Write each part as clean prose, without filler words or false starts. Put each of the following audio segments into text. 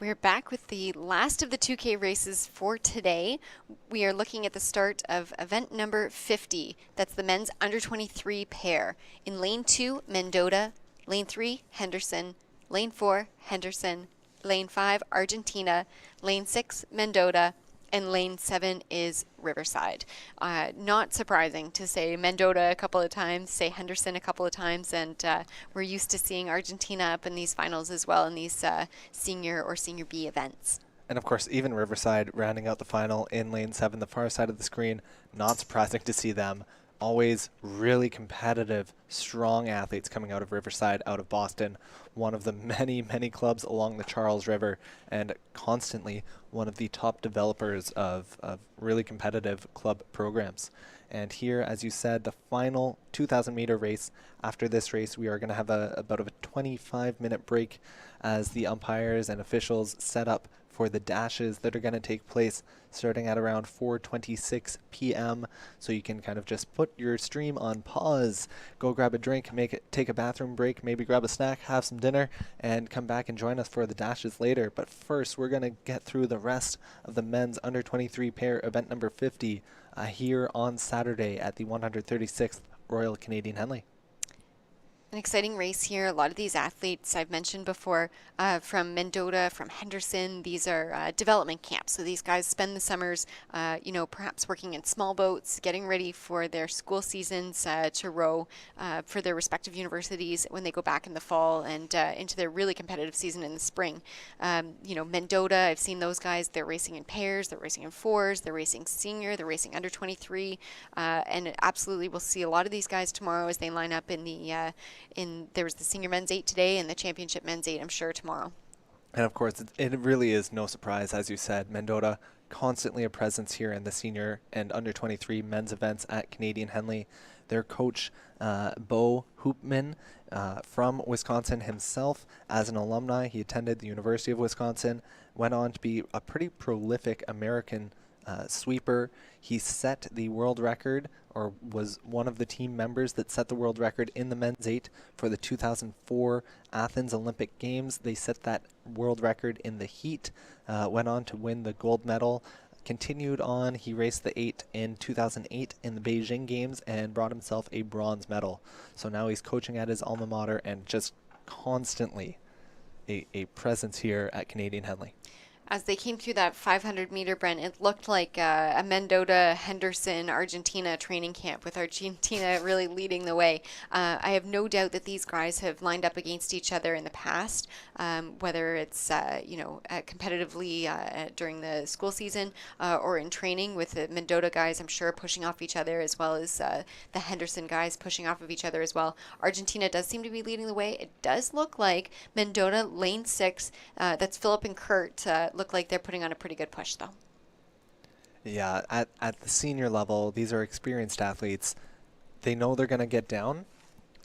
We're back with the last of the 2K races for today. We are looking at the start of event number 50. That's the men's under 23 pair. In lane 2, Mendota. Lane 3, Henderson. Lane 4, Henderson. Lane 5, Argentina. Lane 6, Mendota. And lane 7 is Riverside. Not surprising to say Mendota a couple of times, say Henderson a couple of times, and we're used to seeing Argentina up in these finals as well in these senior or senior B events. And of course, even Riverside rounding out the final in lane 7, the far side of the screen. Not surprising to see them. Always really competitive, strong athletes coming out of Riverside, out of Boston. One of the many, many clubs along the Charles River, and constantly one of the top developers of really competitive club programs. And here, as you said, the final 2,000-meter race. After this race, we are going to have about a 25-minute break as the umpires and officials set up for the dashes that are going to take place starting at around 4:26 p.m. So you can kind of just put your stream on pause, go grab a drink, take a bathroom break, maybe grab a snack, have some dinner, and come back and join us for the dashes later. But first, we're going to get through the rest of the men's under 23 pair event number 50 here on Saturday at the 136th Royal Canadian Henley. An exciting race here. A lot of these athletes I've mentioned before from Mendota, from Henderson, these are development camps. So these guys spend the summers, perhaps working in small boats, getting ready for their school seasons to row for their respective universities when they go back in the fall and into their really competitive season in the spring. Mendota, I've seen those guys. They're racing in pairs, they're racing in fours, they're racing senior, they're racing under 23, and absolutely we'll see a lot of these guys tomorrow as they line up in the there was the senior men's 8 today and the championship men's 8, I'm sure, tomorrow. And of course, it really is no surprise, as you said, Mendota constantly a presence here in the senior and under 23 men's events at Canadian Henley. Their coach, Bo Hoopman, from Wisconsin himself, as an alumni, he attended the University of Wisconsin, went on to be a pretty prolific American sweeper. He set the world record, or was one of the team members that set the world record in the men's 8 for the 2004 Athens Olympic Games. They set that world record in the heat, went on to win the gold medal, continued on. He raced the 8 in 2008 in the Beijing Games and brought himself a bronze medal. So now he's coaching at his alma mater and just constantly a presence here at Canadian Henley. As they came through that 500-meter, Brent, it looked like a Mendota, Henderson, Argentina training camp, with Argentina really leading the way. I have no doubt that these guys have lined up against each other in the past, whether it's competitively during the school season or in training, with the Mendota guys, I'm sure, pushing off each other, as well as the Henderson guys pushing off of each other as well. Argentina does seem to be leading the way. It does look like Mendota, lane 6, that's Philip and Kurt, look like they're putting on a pretty good push, though. Yeah, at the senior level, these are experienced athletes. They know they're going to get down.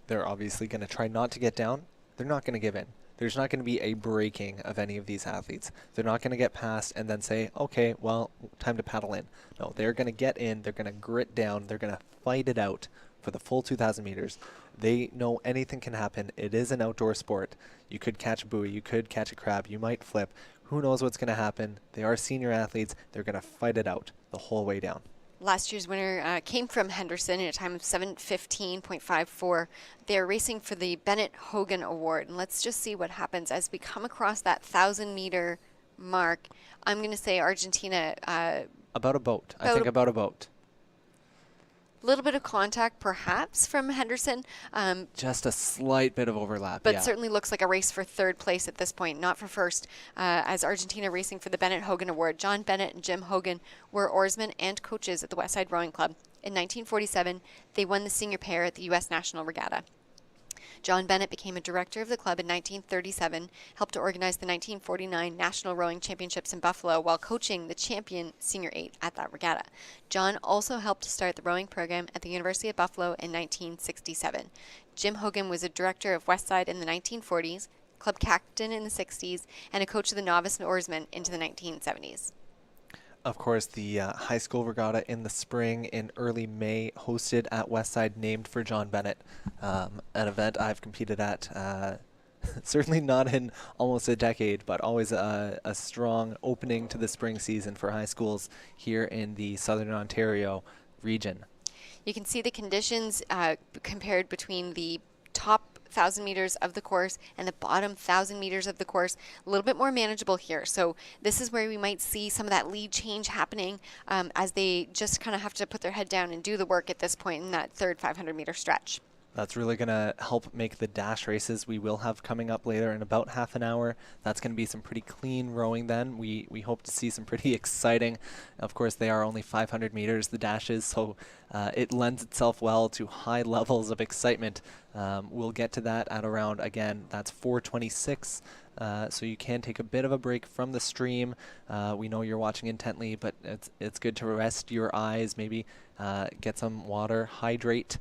They're obviously going to try not to get down. They're not going to give in. There's not going to be a breaking of any of these athletes. They're not going to get past and then say, okay, well, time to paddle in. No, they're going to get in. They're going to grit down. They're going to fight it out for the full 2,000 meters. They know anything can happen. It is an outdoor sport. You could catch a buoy. You could catch a crab. You might flip. Who knows what's going to happen? They are senior athletes. They're going to fight it out the whole way down. Last year's winner came from Henderson in a time of 7:15.54. They're racing for the Bennett Hogan Award. And let's just see what happens as we come across that 1,000-meter mark. I'm going to say Argentina. About a boat. I think about a boat. A little bit of contact, perhaps, from Henderson. Just a slight bit of overlap, but yeah. Certainly looks like a race for third place at this point, not for first, as Argentina racing for the Bennett Hogan Award. John Bennett and Jim Hogan were oarsmen and coaches at the Westside Rowing Club. In 1947, they won the senior pair at the U.S. National Regatta. John Bennett became a director of the club in 1937, helped to organize the 1949 National Rowing Championships in Buffalo while coaching the champion Senior 8 at that regatta. John also helped to start the rowing program at the University of Buffalo in 1967. Jim Hogan was a director of Westside in the 1940s, club captain in the 60s, and a coach of the novice and oarsmen into the 1970s. Of course, the high school regatta in the spring in early May, hosted at Westside, named for John Bennett, an event I've competed at certainly not in almost a decade, but always a strong opening to the spring season for high schools here in the Southern Ontario region. You can see the conditions compared between the top 1,000 meters of the course and the bottom 1,000 meters of the course. A little bit more manageable here. So this is where we might see some of that lead change happening as they just kind of have to put their head down and do the work at this point in that third 500-meter stretch. That's really going to help make the dash races we will have coming up later in about half an hour. That's going to be some pretty clean rowing then. We hope to see some pretty exciting. Of course, they are only 500 meters, the dashes, so it lends itself well to high levels of excitement. We'll get to that at around, again, that's 4:26. So you can take a bit of a break from the stream. We know you're watching intently, but it's good to rest your eyes, maybe get some water, hydrate.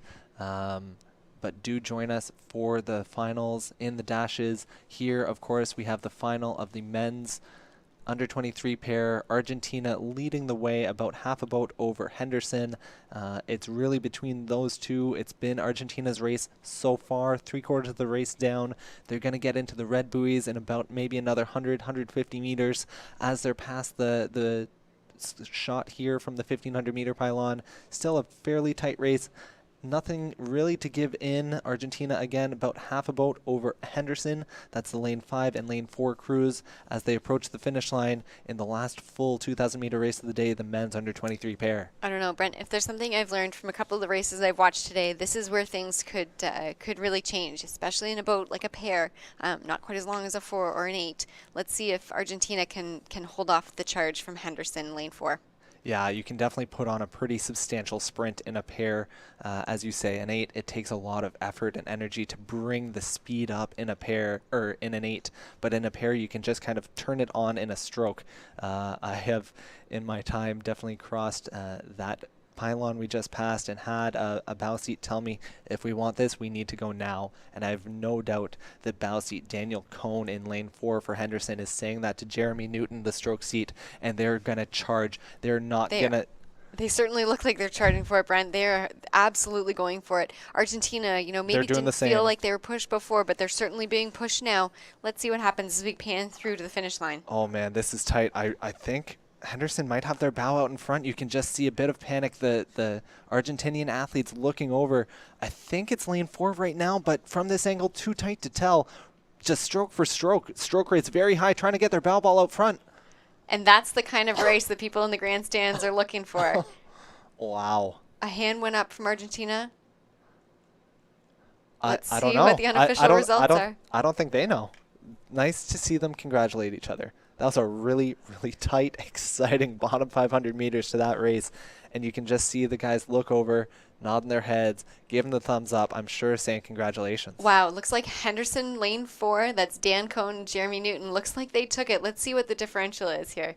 But do join us for the finals in the dashes. Here, of course, we have the final of the men's under 23 pair. Argentina leading the way about half a boat over Henderson. It's really between those two. It's been Argentina's race so far, 3/4 of the race down. They're going to get into the red buoys in about maybe another 150 meters as they're past the shot here from the 1,500-meter pylon. Still a fairly tight race. Nothing really to give in. Argentina, again, about half a boat over Henderson. That's the lane 5 and lane 4 crews as they approach the finish line in the last full 2,000-meter race of the day, the men's under 23 pair. I don't know, Brent, if there's something I've learned from a couple of the races I've watched today, this is where things could really change, especially in a boat like a pair, not quite as long as a 4 or an 8. Let's see if Argentina can hold off the charge from Henderson, lane 4. Yeah, you can definitely put on a pretty substantial sprint in a pair. As you say, an 8, it takes a lot of effort and energy to bring the speed up in a pair, or in an 8. But in a pair, you can just kind of turn it on in a stroke. I have, in my time, definitely crossed that pylon we just passed and had a bow seat tell me, if we want this, we need to go now. And I have no doubt that bow seat Daniel Cohn in lane 4 for Henderson is saying that to Jeremy Newton, the stroke seat, and they're going to charge. They're not going to... They certainly look like they're charging for it, Brent. They're absolutely going for it. Argentina, maybe didn't feel like they were pushed before, but they're certainly being pushed now. Let's see what happens as we pan through to the finish line. Oh, man, this is tight. I think Henderson might have their bow out in front. You can just see a bit of panic. The Argentinian athletes looking over. I think it's lane 4 right now, but from this angle, too tight to tell. Just stroke for stroke. Stroke rate's very high, trying to get their bow ball out front. And that's the kind of race that people in the grandstands are looking for. Wow. A hand went up from Argentina. Let's I see don't know what the unofficial results are. I don't think they know. Nice to see them congratulate each other. That was a really, really tight, exciting bottom 500 meters to that race. And you can just see the guys look over, nodding their heads, give them the thumbs up, I'm sure saying congratulations. Wow, looks like Henderson lane 4, that's Dan Cohn and Jeremy Newton. Looks like they took it. Let's see what the differential is here.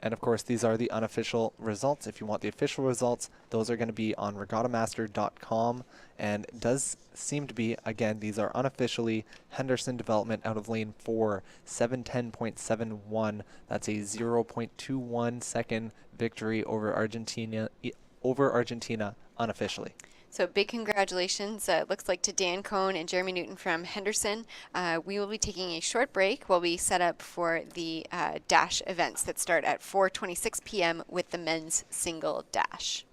And of course, these are the unofficial results. If you want the official results, those are going to be on regattamaster.com. And it does seem to be, again, these are unofficially Henderson development out of lane 4, 7:10.71. That's a 0.21 second victory over Argentina unofficially. So big congratulations, looks like to Dan Cohn and Jeremy Newton from Henderson. We will be taking a short break while we set up for the dash events that start at 4:26 p.m. with the men's single dash.